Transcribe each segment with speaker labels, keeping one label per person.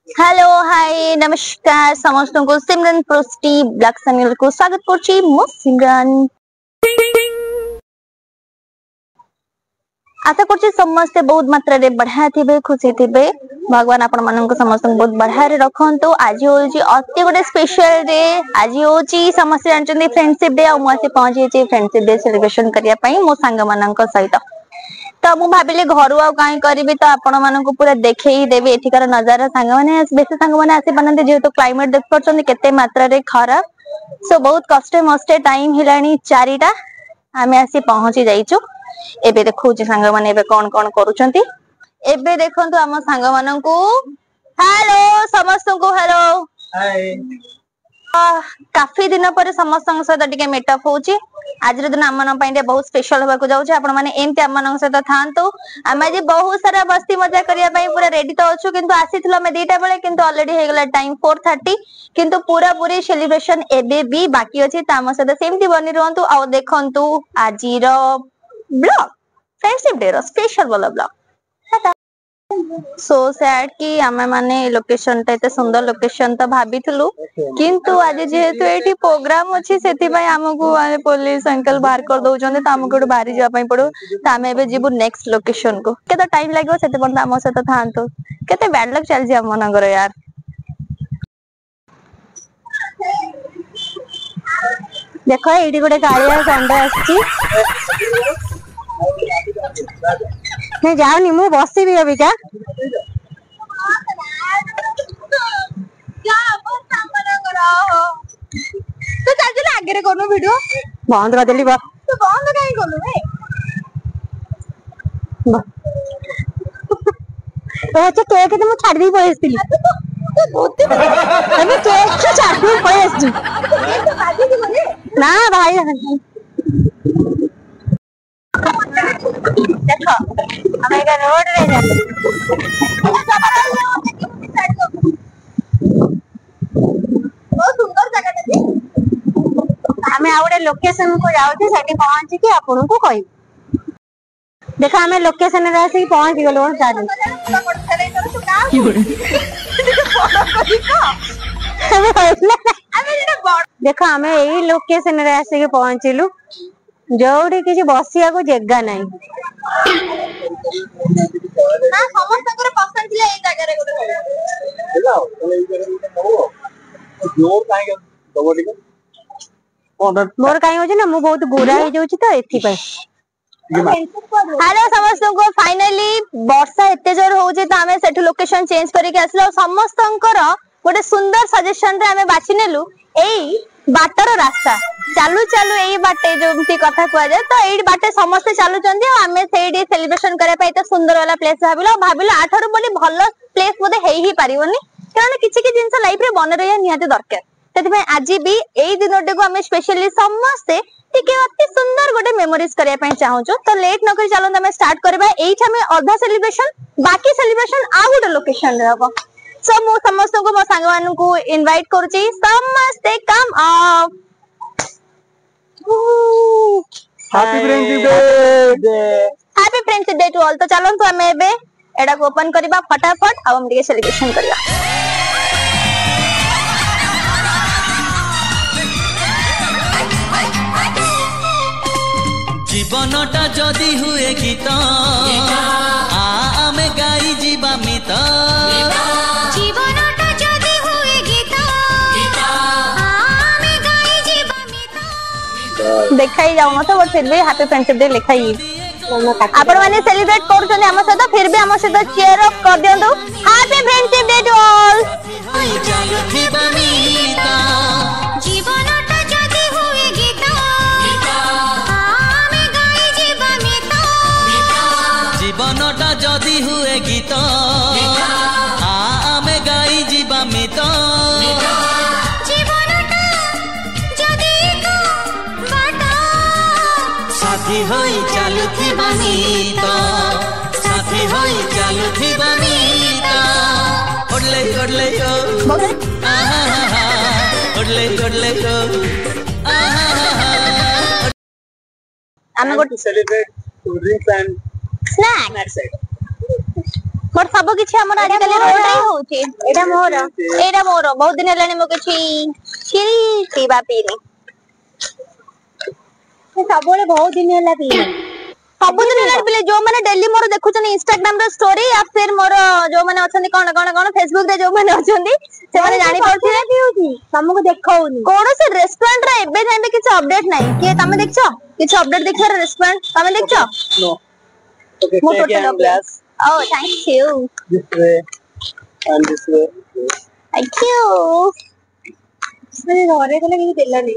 Speaker 1: Hello hi नमस्कार समस्त को सिमरन प्रोस्टी ब्लैक चैनल को स्वागत करछि मो सिमरन। आशा करछि समस्त बहुत मात्रा रे बढ़िया थिबे खुशी थिबे। भगवान आपण मानन को समस्त बहुत बढ़िया रे रखंतु। आज होची अति गोटे स्पेशल डे। आज होची समस्त जानचंदी फ्रेंडशिप डे और मोसे पहुंची छी फ्रेंडशिप डे सेलिब्रेशन करिया पई मो संग मानन को सहित। तो मु भाबिले घरु आ काई करबी तो आपण मानन को पूरा देखै देबे एठिकार नजारा संग माने बेसी संग माने आसी बनंदे जेतो क्लाइमेट देख परछन केते मात्रा रे खराब। सो बहुत कष्टे मस्ते टाइम हिलानी 4टा आमे आसी पहुंची जाईचु। एबे देखौ जे संग माने एबे कोन कोन करूचंती एबे देखंतु हम संग मानन को हेलो समस्त को हेलो हाय। काफी दिन पर समस्त सहित टिके मेटअप होची। आज दिन आम बहुत स्पेशल होगा जाऊँ आपण मैंने एमती आम सहित था आम आज बहुत सारा मस्ती मजा करने पूरा रेडी तो अच्छु किंतु आसी आम 2टा बेले किंतु ऑलरेडी हो गला टाइम 4:30 किंतु पूरा पूरी सेलिब्रेशन एबे भी बाकी अच्छी तो आम सहित सेमती बनी रुहतु आ देखंतु आज ब्लॉग फ्रेंडशिप डे रो स्पेशल वाला ब्लॉग। सो सैड कि आमे माने लोकेशन ता एते सुंदर लोकेशन तो भाबिथलु किंतु आज जेहेतु एठी प्रोग्राम अछि सेति भाई हमकु पुलिस अंकल बाहर कर दउचंदे त हमकु बाहर जा पई पड़ो त आमे एबे जीबु नेक्स्ट लोकेशन को केते टाइम लागो सेते बंद आम सहित थांतो केते बैड लक चल जे मनगर यार। देखो एडी गोटे कालिया संडा आछि नहीं जाऊनी मु बसी भी अभी क्या तो चल आगे रे कोनो वीडियो बंद कर देली बा तो बंद काहे कोनु बे तो अच्छा केक तो मु छाड़ दी पळेस्तिली अबे केक तो छाड़ दी पळेस्ती ना भाई देखो हम एक रोड रे जा बहुत सुंदर जगह है। हमें आउडे लोकेशन को जाउछी सेठी पहुंच के आपन को कहि देखा हमें लोकेशन रे आसी पहुंच गेलो सारे देखा हमें एही लोकेशन रे आसी के पहुंचलु जोड़ी किसी बसिया को जगह नहीं ना समस्त करे पसंद थिला ए जगह रे जोर काहे दबो ठीक मोर काहे होजे ना मु बहुत गोरा हे जाउची तो एथि पय। हेलो समस्त को फाइनली वर्षा एते जोर होजे तो हमें सेठ लोकेशन चेंज करके आसलो समस्तंकर गोटे सुंदर सजेशन रे हमें बाछि नेलु एई बाटर रास्ता चालू चालू एई बाटे जोमती कथा कुआ जाय तो एई बाटे समस्त चालू चंदी हमें सेडी सेलिब्रेशन करे पई तो सुंदर वाला प्लेस भाबिलो आठरो बोली भलो प्लेस बोधे हेई ही पारिवनी कारण किछि कि जिंस लाइफ रे बन रहया निहाते दरकार तेति में आज भी एई दिनोटे को हमें स्पेशली समस्त टिके अति सुंदर गोटे मेमोरीज करिया पई चाहू तो लेट न करी चलो हमें स्टार्ट करबा एई हमें आधा सेलिब्रेशन बाकी सेलिब्रेशन आ गोटे लोकेशन रे हबो। सो मो समस्त को मो संगवान को इनवाइट करूची समस्त कम अप happy friendship day to all. तो चलो तो हमें एबे एडा को ओपन करबा फटाफट आ हम टिके सेलिब्रेशन करबा।
Speaker 2: जीवनटा जदी हुए गीत आमे गाई जीवा मित जीवनटा जदी हुए गीत आमे गाई जीवा मित
Speaker 1: देखाई जाऊ मत बट फिर भी हैप्पी फ्रेंडशिप डे लिखाई आपण माने सेलिब्रेट करछन हम सहित फिर भी हम सहित चीयर अप कर दियंतु happy friendship day to all.
Speaker 2: जीवनटा जदी हुए गीत आमे गाई जीवा मित जीवनटा जदी हुए गीत आमे गाई जीवा मित जीवनटा जदी को बाटा साथी होई चालुथिबा मित साथी होई चालुथिबा मित ओडले ओडले ओ आहा ओडले ओडले ओ आहा
Speaker 1: I'm going to
Speaker 3: celebrate drinks and
Speaker 1: snack. मोर सब किछि हमर आज काली रोड रे होछि एटा मोर बहुत दिन हेलानी मो किछि खीरी पीबा पीनी
Speaker 3: सबले बहुत दिन होला पीना
Speaker 1: सब दिन हेलानी पिले जो माने डेली मोर देखुछन इंस्टाग्राम रे स्टोरी या फिर मोर जो माने अछंती कोन फेसबुक रे जो माने अछंती से माने जानि पड़थिले
Speaker 3: की होछि हमको देखाउनी
Speaker 1: कोन से रेस्टोरेंट रे एबे जाइबे किछ अपडेट नाही के तमे देखछो किछ अपडेट देखियो रेस्टोरेंट तमे देखछो
Speaker 4: नो okay take and glass
Speaker 1: Oh, thank you.
Speaker 4: this way and this way
Speaker 1: Thank you.
Speaker 3: से घरे गले कि देलानी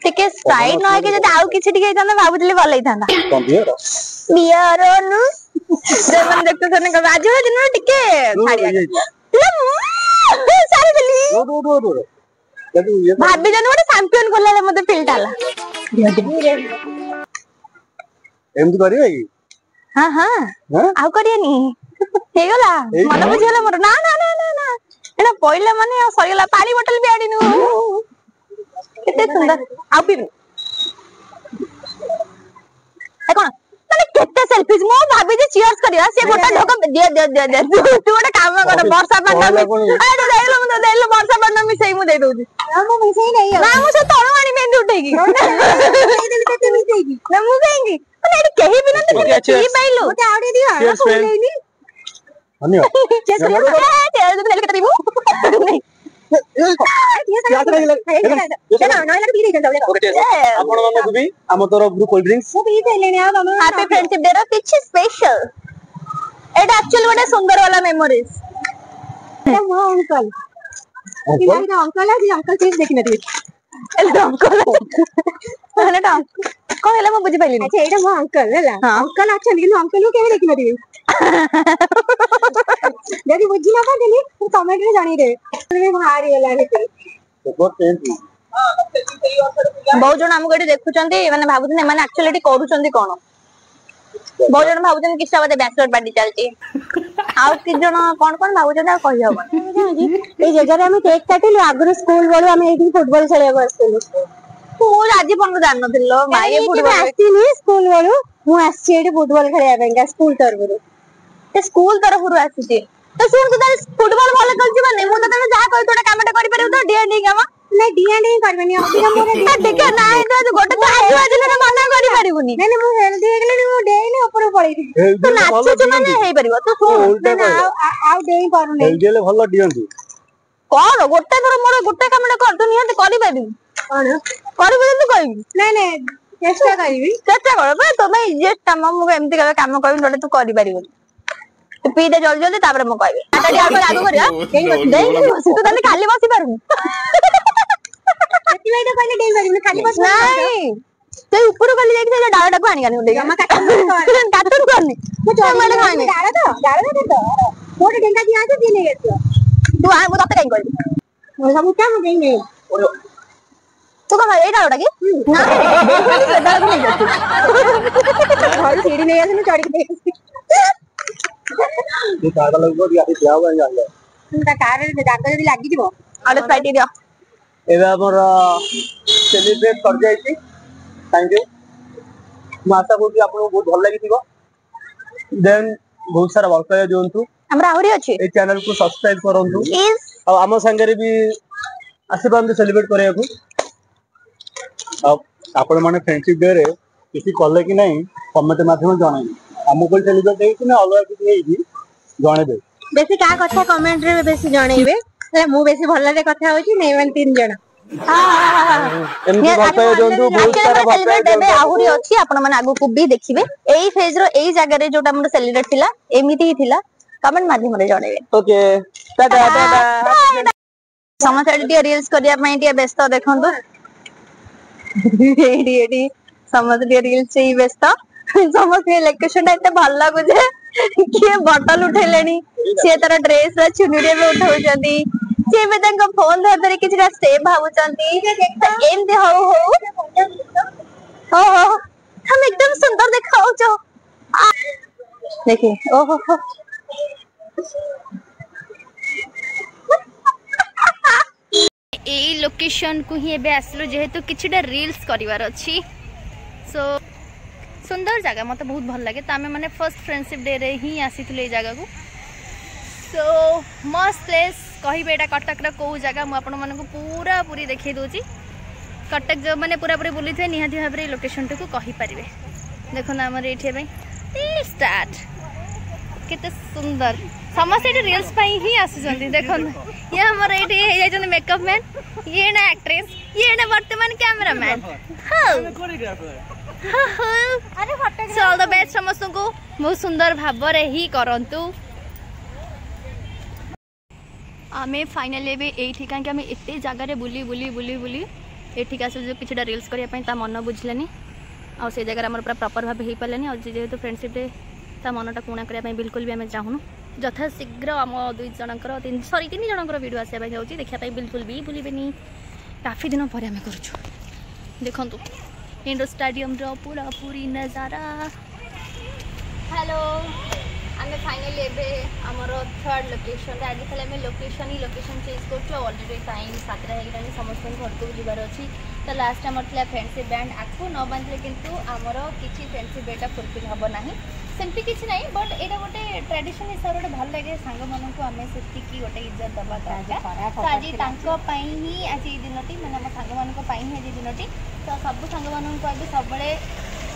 Speaker 1: टिके स्प्राइट न के जदि आउ किछि टिके जने भाबुतले भल होइथांदा
Speaker 4: कौन बियर
Speaker 1: बियर नु जमन देखतो सने का आज दिन टिके छाड़िया सारे दिल्ली
Speaker 4: रो जदि ये
Speaker 1: भाबी जने ଗୋଟେ चैंपियन कोलाले मते फील डाला
Speaker 4: एमती करिवे कि
Speaker 1: हां हां आउ करियानी हे गला मन बुझियला मोर ना ना ना ना ना एना पइला माने सरी गला पानी बोतल भी आडिनु केते सुंदर आउ पीबू ए कोन माने केते सेल्फीज मो भाभी जे चीयर्स करिया से गोटा ढोक दे तू गोटा काम कर वर्षा पांडा ए तो देलो वर्षा पांडा मी सही मु दे दोजी
Speaker 3: ना मो मिसई नहीं
Speaker 1: ना मु से तळो आनी मेंदी उठेगी
Speaker 3: नहीं देली ते मिसईगी
Speaker 1: ना मु कहेंगी माने एडी केही बिना तो की पाइलो
Speaker 3: ओटे आवडे दियो
Speaker 4: Cheers, friend. धन्यवाद
Speaker 1: चेस कर तो नेल कतरीबू नहीं
Speaker 4: आपण मानको भी हम तरफ group cold drinks
Speaker 1: happy friendship day रो किछि स्पेशल एटा एक्चुअली गोटे सुंदर वाला मेमोरीज
Speaker 3: मो अंकल
Speaker 4: अंकल
Speaker 3: अंकल आज अंकल चीज देखि नथि
Speaker 1: अंकल माने टा कोन हैला म बुझि पाइली
Speaker 3: अच्छा एटा मो अंकल हैला अंकल अच्छा लेकिन अंकल को केबे देखि नथि जदी बुझि ना पादेली कमेंट रे जानि रे में भारी होला रे
Speaker 4: बहुत टेंट
Speaker 1: बहुत जन हमको एटी देखुचंती माने भाबुथने माने एक्चुअली एटी करूचंती कोन बहुत जन भाबुचन किछा बदे बैचलर पार्टी चलती आउ कि जन कोन कोन भाबुचन आ कहि हबो
Speaker 3: ए जगह हम केक काटिलु आगु स्कूल वालो हम एठी फुटबॉल खेलिया बसलु
Speaker 1: तू आज पण जान नथिलो माये फुटबॉल
Speaker 3: आसीनी स्कूल वालो मु आसी एठी फुटबॉल खेलिया बेंगा स्कूल तरफरु
Speaker 1: ते स्कूल तरफरु आसीती तो सुन तू फुटबॉल भले खेलछि माने मु त तने जा कहि तोटा कामटा करि परिउ तो डी काम
Speaker 3: नहीं डिया करबेनी अभी हमरे
Speaker 1: देखा ना तो गोटे तो आज आज मना करि परिबुनी
Speaker 3: नहीं मु हेल्दी हेगले मु डेली ऊपर पळैथि
Speaker 1: तू नाचु छ माने हेई परिबो तू सुन
Speaker 3: आउ डेई करू
Speaker 4: हेल्दी ले भलो डियंती
Speaker 1: कोन गोटे थोर मोर गोटे कामटा कर तू निहत करि परिबु
Speaker 3: कोन
Speaker 1: करिबु तू कहबी
Speaker 3: नहीं नहीं चेष्टा करिबी
Speaker 1: चेष्टा कर बे तो मैं जे काम मु एम्ति काम कहबी नोटे तू करि परिबु तू पी दे जल्दी जल्दी तापर मु कहबी आटा डी आगो आगो करिया देई तू तने खाली बसी पारु
Speaker 3: प्रतिवेद कहले डेई करिबी खाली बस
Speaker 1: नहीं ते ऊपर खाली जाई से डाळटा को आनी गानी उडे
Speaker 3: हम
Speaker 1: काटन करनी
Speaker 3: मु चोरी खानी डाळ तो मोटे डेंगा दिया तो दिने गेतो
Speaker 1: तू आ मु तते काई करबी
Speaker 3: मु सब काम देई नहीं
Speaker 1: तू कह ए डाळटा की ना से डाळ नहीं जाती
Speaker 3: घर सीढ़ी नहीं आसे चढ़ी के
Speaker 4: ये काटा लगबो दिया दिया हो जाले
Speaker 3: उनका कार रे दाग जदी लागी दिबो
Speaker 1: आले फ्लाइट दियो
Speaker 4: एबे हमर सेलिब्रेट कर जाई छी थैंक यू मैं आशा करू आपको बहुत भल लागि थिबो देन बहुत सारा वर्क करे जोंतु
Speaker 1: हमरा आउरी अछि
Speaker 4: ए चैनल को सब्सक्राइब करंतु
Speaker 1: प्लीज
Speaker 4: अब आम संगे भी आशीर्वाद सेलिब्रेट करिया को अब आपण माने फ्रेंडशिप डे रे किसी कले कि नहीं कमेंट माध्यम जणाई हमको सेलिब्रेट हेई कि ना अलग किसी हेई जणे दे
Speaker 3: बेसी का कथा कमेंट रे बेसी जणैबे मु बेसी भल्ला रे कथा होची नै मान तीन जण
Speaker 4: एमती भल पाए जोंतु बहुत सारा भल पाए
Speaker 1: देबे आहुरी अछि आपण माने आगु को भी देखिबे एई फेज रो एई जगह रे जोटा हमर सेलिब्रेट थिला एमिति ही थिला कमेंट माध्यम रे जणैबे
Speaker 4: ओके टाटा टाटा
Speaker 1: समस्त एडी रील्स करिया पई टिया व्यस्त देखंतु एडी एडी समस्त रील्स से व्यस्त समस्त लोकेशन एते भल लागु जे किए बॉटल उठेलेनी से तार ड्रेस रा चुनरी में उठाउचंती से में तंग फोन धर धर किछरा स्टेप भावुचंती एम दे हो ओहो हम एकदम सुंदर दिखाओ जो देखिए ओहो
Speaker 5: ए लोकेशन को ही एबे आसलो जेहेतु किछटा रील्स करिवार अछि सो सुंदर जगह मत बहुत भल लगे तो आमे माने फर्स्ट फ्रेंडशिप डे रे ही आसीथले ए जगह को सो मस्त प्लेस कहिबे एटा कटक रा को जगह मु आपण मन को पूरा पूरी देखै दोची कटक जो माने पूरा पूरी बुली थे निहाती भाबरे लोकेशन को कहि परिबे देखो ना हमर एठे भाई स्टार्ट केते सुंदर समस्त एठे रील्स पाई ही आसी देखो ये हमर एठे हे जाय मेकअप मैन ये ना एक्ट्रेस ये ना वर्तमान कैमरामैन
Speaker 3: अरे फटक
Speaker 5: सो ऑल द बेस्ट समस्त को बहुत सुंदर भाबरे ही करंतु आमे फाइनली भी एठी काहे कि आमे एते जगह रे बुली बुली बुली बुली एठी आस जो किछटा रील्स करिया पई ता मन बुझलानी आ से जगह हमर पूरा प्रॉपर भाबे हे पलानी आ जेहेतु फ्रेंडशिप डे ता मनटा कोणा करिया पई बिल्कुल भी आमे चाहुनु यथा शीघ्र आम दुई जनकर तीन जनकर वीडियो आसिया पई जाउची देखिया पई बिल्कुल भी बुलीबेनी काफी दिन पर आमे करूछु देखंतु इंडोर स्टेडियम रो पूरा पूरी नजारा हेलो आमे फाइनली एबे हमरो थर्ड लोकेशन आज खाली आमे लोकेशन चेंज करछु ऑलरेडी टाइम 7 हे गलानी समस्त घर को जिबार अछि तो लास्ट हमर थला फ्रेंडशिप बैंड आखो न बांधले किंतु हमरो किछि फ्रेंडशिप बेटा फुलफिल हबो नाही सेमती किछि नाही बट एटा गोटे ट्रेडिशन हिसाब रे भल लागे सांग मन को आमे सेति की गोटे इज्जत दबा ताका तो आज तांको पई ही आज ई दिनटी माने हम सांग मन को पई ही आज दिनटी तो सब सांग मन को आज सबले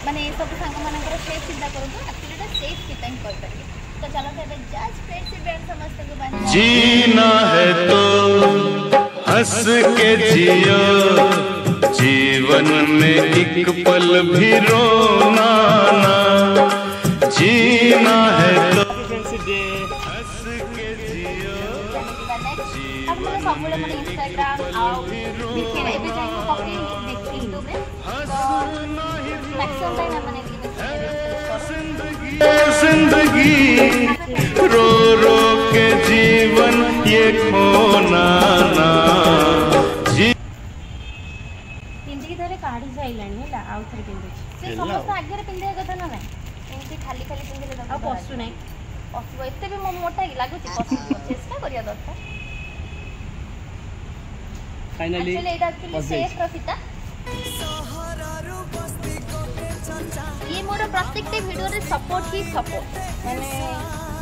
Speaker 5: माने सब सांग मन को सेफ चिंता करू एक्चुअली एटा सेफ की टाइम कर परिए तो चलो एबे जज फ्रेंडशिप बैंड समस्त को बांध
Speaker 6: जीना है तो हंस के जियो जीवन में एक पल भी रोना ना जीना है तो हंस के जियो
Speaker 5: अब मैं सबले मन इंस्टाग्राम आ देखिए एबे जाई पकड़ी देखि यूट्यूब में तो मैक्सिमम टाइम मैंने
Speaker 6: जिंदगी रो रो के जीवन ये खोना ना
Speaker 3: पिंदी धरे काढी जाइलानी ला आउ थरे पिंदी
Speaker 5: से समस्त आगे रे पिंदे कथा ना एमती खाली खाली पिंदे ले
Speaker 3: आ पसु नै
Speaker 5: पसु एते भी मोटा लागुची पसु चेष्टा करिया दरकार
Speaker 4: फाइनली
Speaker 5: एक्चुअली सेफ रखिता ये मोर प्रत्येक वीडियो रे सपोर्ट ही सपोर्ट माने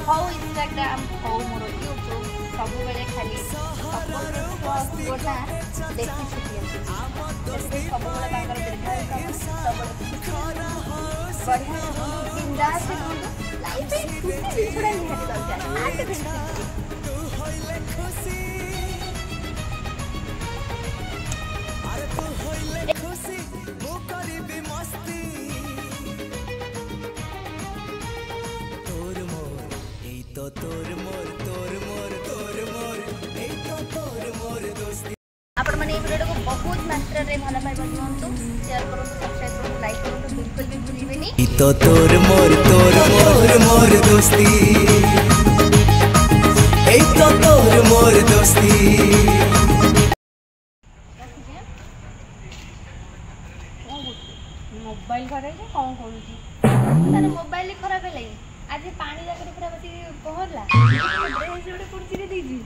Speaker 5: how Instagram how more YouTube सब बेले खाली सपोर्ट गोटा देखि छिटिया सब बेले तांकर दीर्घायु काम सब बढ़िया बिंदास लाइफ में खुशी छोड़ा नहीं है दरकार आके आपण माने वीडियो को बहुत मात्रा रे भला पाई बनुंतु शेयर करू सब्सक्राइब करू लाइक करू बिल्कुल भी भूलिबेनी
Speaker 2: ई तो तोर मोर दोस्ती ए तो तोर मोर दोस्ती
Speaker 3: मोबाइल करे जे कोन करूची
Speaker 5: तार मोबाइल खराब है आज पानी जाकर पूरा बसी कहला ड्रेस जोड़े कुर्सी रे देजी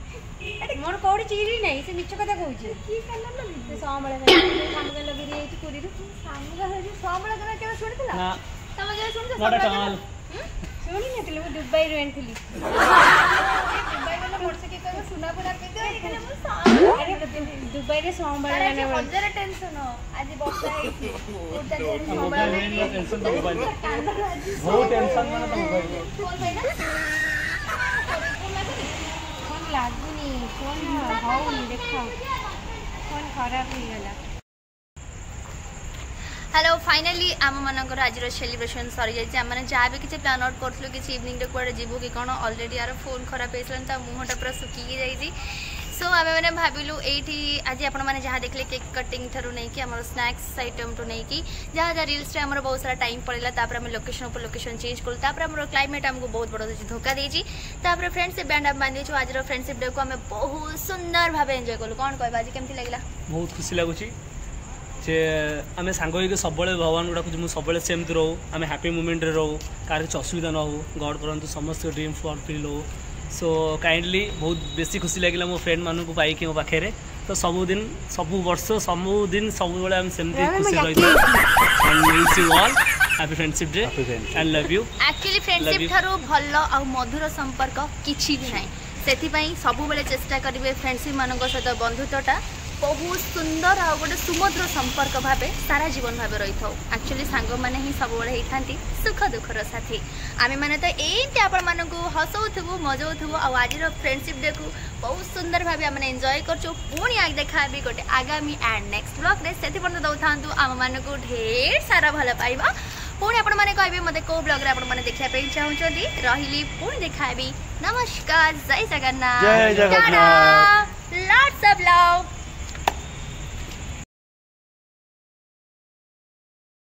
Speaker 3: अरे मोर कोडी चीरी नै से मिछ कथा कहूची
Speaker 5: की कलर लगी से सामळे सामळे लगी रे एची कुरी रे सामळे है सामळे कना केबे सुनितला
Speaker 4: ना
Speaker 5: तमे केबे सुनित
Speaker 4: मोटा कमाल
Speaker 3: सुनी नथिले मु दुबई रे एंथिली
Speaker 5: दुबई वाला मोर से के कहबे सुना पुरा के दे एखने मु सामळे
Speaker 3: अरे दुबई रे संभाळे
Speaker 5: अरे हजार टेंशन हो आज वर्षा है उटा जे
Speaker 4: मोबाइल में टेंशन तो मोबाइल बहुत टेंशन माने तो मोबाइल
Speaker 5: फोन भाई ना
Speaker 3: फोन लागुनी फोन हाउनी देखा फोन खराब हो गला
Speaker 5: हेलो फाइनली आम मनकर आज सेलिब्रेशन सरी जाइए आम मैंने जहाँ भी किसी प्लान आउट करूँ कि इवनिंग कड़े जीवु कि कौन ऑलरेडी यार फोन खराब होता मुहटा पूरा सुखी जाइए सो आम मैंने भाविलु ये आज आपण मैंने जहाँ देखले केक कटिंग ठू नहीं कि स्नैक्स आइटम टू नहीं कि जहाँ जहाँ रिल्स रे हमर बहुत सारा टाइम पड़ेगा तापर हम लोकेशन ऊपर लोकेशन चेंज करूँ तापर हमर क्लाइमेट हमको बहुत बड़ा धोखा देजी तापर फ्रेंडशिप बैंड हम बांधीचु आज फ्रेंडशिप डे को आम बहुत सुंदर भाव एंजॉय कलु कौन कहबा आज केमती लगला
Speaker 7: बहुत खुशी लगुच जे आम सांग हो सब भगवान गुड़ा मुझे सब सेमती रहू आम हैप्पी मोमेंट रे रहू कार किसी असुविधा न हो गॉड करंतु समस्त ड्रीम फुलफिल हो सो काइंडली बहुत बेसी खुशी लगे मो फ्रेंड मान को पाई मो पाखे तो सबुदिन सब वर्ष सबुदिन सब सेमती खुशी रही happy friendship day and love you
Speaker 5: actually friendship थारो भल आ मधुर संपर्क किछि भी नाही से सब बेले चेष्टा करेंगे फ्रेंडशिप मान सहित बंधुत्वटा बहुत सुंदर आ गोटे सुमधुर संपर्क भाव सारा जीवन भाव रही था। एक्चुअली सांग मैंने ही सब बेले होता सुख दुखर साथी आम मैंने तो ये आपण मानक हसौथु मजाउथु आज फ्रेंडशिप डे को बहुत सुंदर भाव आम एंजॉय करछु। पुणी आगे देखा गोटे आगामी एंड नेक्स्ट ब्लॉग रे से दौ था आम मान को ढेर सारा भल पाइबा। पुणी आपण मैंने कहे मत कौ ब्लॉग रे आपण मैंने देखा चाहते रही पुणी देखा। नमस्कार, जय जगन्नाथ, लॉट्स ऑफ लव।